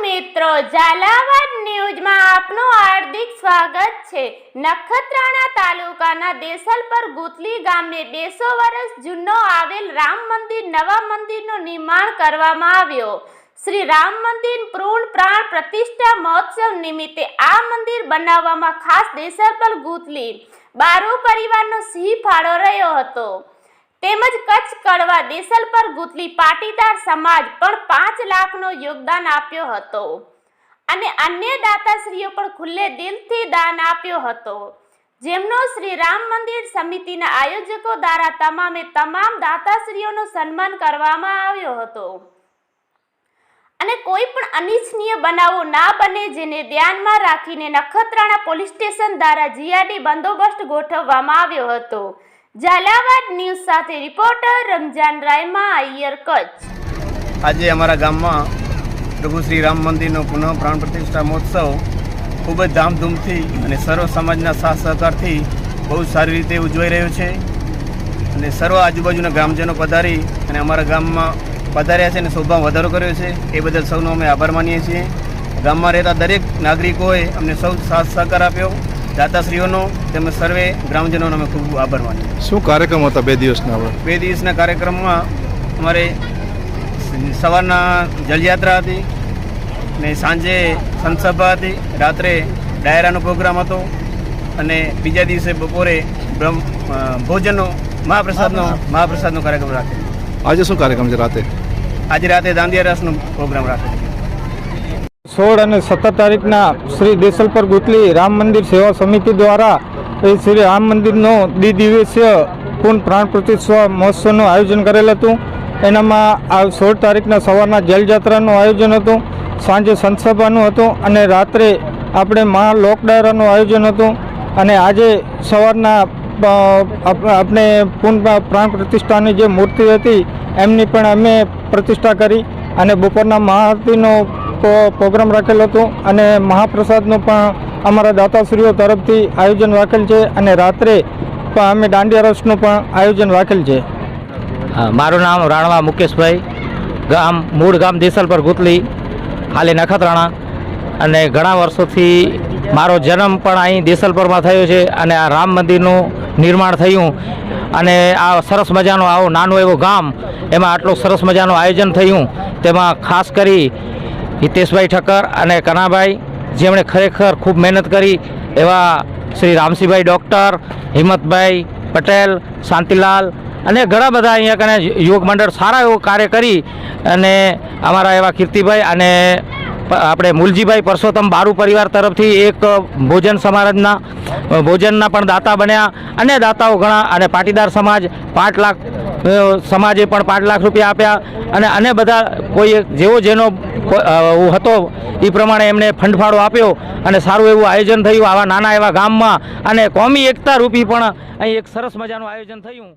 મિત્રો, ઝાલાવાડ ન્યૂઝમાં આપનું હાર્દિક સ્વાગત છે। નખત્રાણા તાલુકાના દેસલપર ગુતલી ગામે 200 વર્ષ જૂનો આવેલ રામ મંદિર નવા મંદિરનું નિર્માણ કરવામાં આવ્યો। શ્રી રામ મંદિર પૂર્ણ પ્રાણ પ્રતિષ્ઠા મહોત્સવ નિમિત્તે આ મંદિર બનાવવામાં ખાસ દેસલપર ગુતલી બારુ પરિવારનો સિંહ ફાળો રહ્યો હતો। તેમજ કચ્છ કડવા દેસલપર ગુતલી પાટીદાર સમાજ પણ 5 લાખનો યોગદાન આપ્યો હતો અને અન્ય દાતાશ્રીઓ પણ ખુલ્લે દિલથી દાન આપ્યો હતો, જેમનો શ્રી રામ મંદિર સમિતિના આયોજકો દ્વારા તમામ દાતાશ્રીઓનું સન્માન કરવામાં આવ્યો હતો અને કોઈ પણ અનિચ્છનીય બનાવો ના બને, જેને ધ્યાનમાં રાખીને નખત્રાણા પોલીસ સ્ટેશન દ્વારા જીઆરડી બંદોબસ્ત ગોઠવવામાં આવ્યો હતો। ઝાલાવાડ ન્યૂઝ સાથે રિપોર્ટર રમજાન રાયમા અય્યર, કચ્છ। આજે અમારા ગામમાં પ્રભુ શ્રી રામ મંદિરનો પુનઃ પ્રાણ પ્રતિષ્ઠા મહોત્સવ ખૂબ જ ધામધૂમથી અને સર્વ સમાજના સાથ સહકારથી બહુ સારી રીતે ઉજવાઈ રહ્યો છે અને સર્વ આજુબાજુના ગ્રામજનો પધારી અને અમારા ગામમાં પધાર્યા છે અને શોભામાં વધારો કર્યો છે। એ બદલ સૌનો અમે આભાર માનીએ છીએ। ગામમાં રહેતા દરેક નાગરિકોએ અમને સૌ સાથ સહકાર આપ્યો, દાતાશ્રીઓનો તેમજ સર્વે ગ્રામજનોનો અમે ખૂબ આભાર માનીએ। શું કાર્યક્રમ હતા 2 દિવસના? 2 દિવસના કાર્યક્રમમાં અમારે સવારના જલયાત્રા હતી ને સાંજે સંતસભા હતી, રાત્રે ડાયરાનો પ્રોગ્રામ હતો અને બીજા દિવસે બપોરે ભોજનનો મહાપ્રસાદનો કાર્યક્રમ રાખેલો। આજે શું કાર્યક્રમ છે રાતે? આજે રાતે દાંડિયા રાસનો પ્રોગ્રામ રાખેલો। 16 અને 17 તારીખના શ્રી દેસલપર ગુતલી રામ મંદિર સેવા સમિતિ દ્વારા શ્રી રામ મંદિરનો દ્વિદિવસીય પૂર્ણ પ્રાણ પ્રતિષ્ઠા મહોત્સવનું આયોજન કરેલ હતું। એનામાં 16 તારીખના સવારના જલયાત્રાનું આયોજન હતું, સાંજે સંતસભાનું હતું અને રાત્રે આપણે મહા લોક ડાયરાનું આયોજન હતું અને આજે સવારના આપણે પૂર્ણ પ્રાણ પ્રતિષ્ઠાની જે મૂર્તિ હતી એમની પણ અમે પ્રતિષ્ઠા કરી અને બપોરના મહાઆરતીનો પ્રોગ્રામ રાખેલો હતો અને મહાપ્રસાદનું પણ અમારા દાતાશ્રીઓ તરફથી આયોજન રાખેલ છે અને રાત્રે અમે દાંડિયા રસનું પણ આયોજન રાખેલ છે। મારું નામ રાણવા મુકેશભાઈ, મૂળ ગામ દેસલપર ગુતલી, હાલે નખત્રાણા, અને ઘણા વર્ષોથી મારો જન્મ પણ અહીં દેસલપરમાં થયો છે અને આ રામ મંદિરનું નિર્માણ થયું અને આ સરસ મજાનું આવું નાનું એવું ગામ, એમાં આટલું સરસ મજાનું આયોજન થયું, તેમાં ખાસ કરી હિતેશભાઈ ઠક્કર અને કનાભાઈ, જેમણે ખરેખર ખૂબ મહેનત કરી, એવા શ્રી રામસિંહભાઈ ડૉક્ટર, હિંમતભાઈ પટેલ, શાંતિલાલ અને ઘણા બધા અહીંયા કને યુવક મંડળ સારા એવું કાર્ય કરી અને અમારા એવા કીર્તિભાઈ અને આપણે મૂલજીભાઈ પરસોત્તમ બારુ પરિવાર તરફથી એક ભોજન સમારંભના ભોજનના પણ દાતા બન્યા અને દાતાઓ ઘણા, અને પાટીદાર સમાજ 5 લાખ સમાજે પણ 5 લાખ રૂપિયા આપ્યા અને બધા કોઈ જેનો હતો એ પ્રમાણે એમને ફંડફાળો આપ્યો અને સારું એવું આયોજન થયું આવા નાના એવા ગામમાં અને કોમી એકતા રૂપી પણ અહીં એક સરસ મજાનું આયોજન થયું।